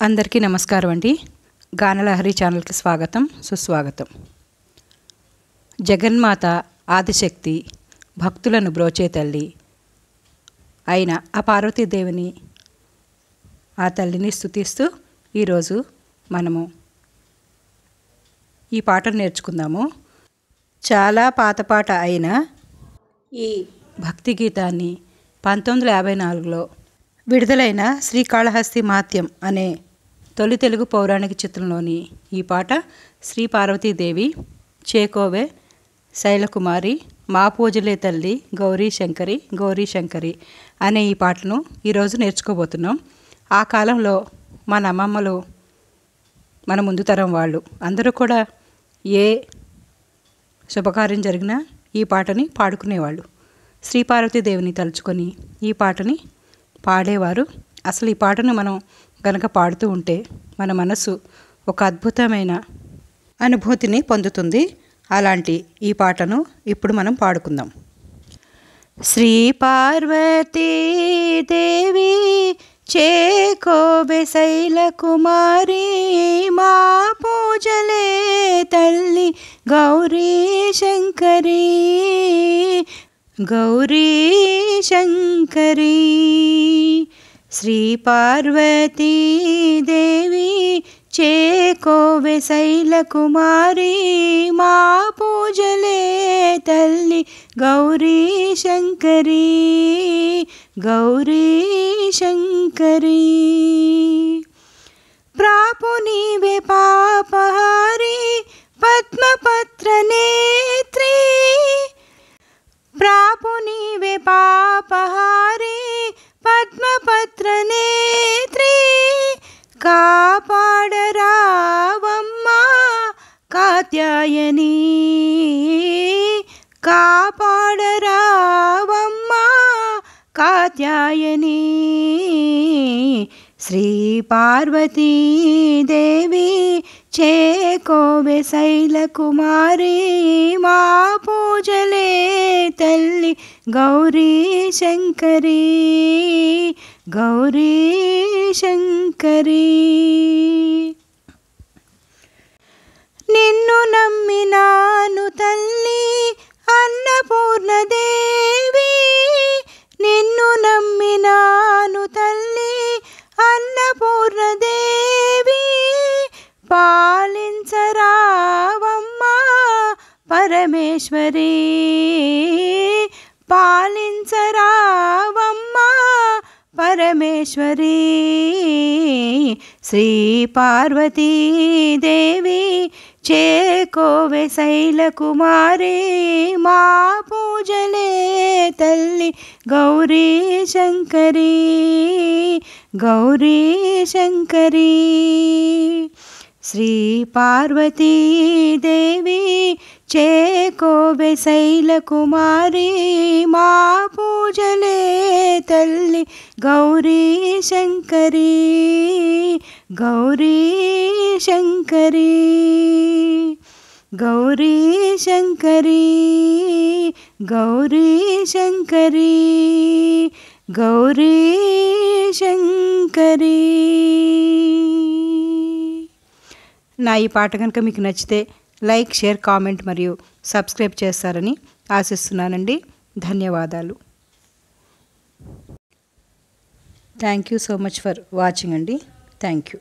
అందరికీ నమస్కారం అండి. గానలహరి ఛానల్కి స్వాగతం, సుస్వాగతం. జగన్మాత ఆదిశక్తి, భక్తులను బ్రోచే తల్లి అయిన ఆ పార్వతీదేవిని, ఆ తల్లిని స్తుతిస్తూ ఈరోజు మనము ఈ పాటను నేర్చుకుందాము. చాలా పాత పాట అయిన ఈ భక్తి గీతాన్ని 1954లో విడుదలైన శ్రీకాళహస్తి మహాత్యం అనే తొలి తెలుగు పౌరాణిక చిత్రంలోని ఈ పాట శ్రీ పార్వతీదేవి చేకోవే శైలకుమారి మా పూజలే తల్లి గౌరీ శంకరి గౌరీ శంకరి అనే ఈ పాటను ఈరోజు నేర్చుకోబోతున్నాం. ఆ కాలంలో మన అమ్మమ్మలు, మన ముందు తరం వాళ్ళు అందరూ కూడా ఏ శుభకార్యం జరిగినా ఈ పాటని పాడుకునేవాళ్ళు. శ్రీ పార్వతీదేవిని తలుచుకొని ఈ పాటని పాడేవారు. అసలు ఈ పాటను మనం గనక పాడుతూ ఉంటే మన మనసు ఒక అద్భుతమైన అనుభూతిని పొందుతుంది. అలాంటి ఈ పాటను ఇప్పుడు మనం పాడుకుందాం. శ్రీ పార్వతీదేవి చేకోవే శైలకుమారి మా పూజలే తల్లి గౌరీ శంకరి గౌరీ శంకరి. శ్రీ పార్వతీదేవి చేకోవే శైలకుమారి మా పూజలే తల్లి గౌరీ శంకరి గౌరీ శంకరి. ప్రాపు నీవే పాపహారి పద్మపత్ర నేత్రి ప్రాపు నీవే పాపహారి పద్మపత్ర నేత్రి కాపాడరావమ్మా కాత్యాయని కాపాడరావమ్మా కాత్యాయని. శ్రీ పార్వతీదేవి చేకోవే శైలకుమారి మా పూజలే తల్లి గౌరీ శంకరి గౌరీ శంకరి. నిన్ను నమ్మినాను తల్లి అన్నపూర్ణదేవి నిన్ను నమ్మినాను తల్లి అన్నపూర్ణదేవి పాలించరావమ్మా పరమేశ్వరి పాలించరావమ్మా పరమేశ్వరి. శ్రీ పార్వతీదేవి చేకోవే శైలకుమారి మా పూజలే తల్లి గౌరీ శంకరి గౌరీ శంకరి. శ్రీ పార్వతీదేవి చేకోవే శైలకుమారి మా పూజలే తల్లి గౌరీ శంకరి గౌరీ శంకరి గౌరీ శంకరి గౌరీ శంకరి గౌరీ శంకరి. నా ఈ పాట కనుక మీకు నచ్చితే లైక్, షేర్, కామెంట్ మరియు సబ్స్క్రైబ్ చేస్తారని ఆశిస్తున్నానండి. ధన్యవాదాలు. Thank you so much for watching అండి. Thank you.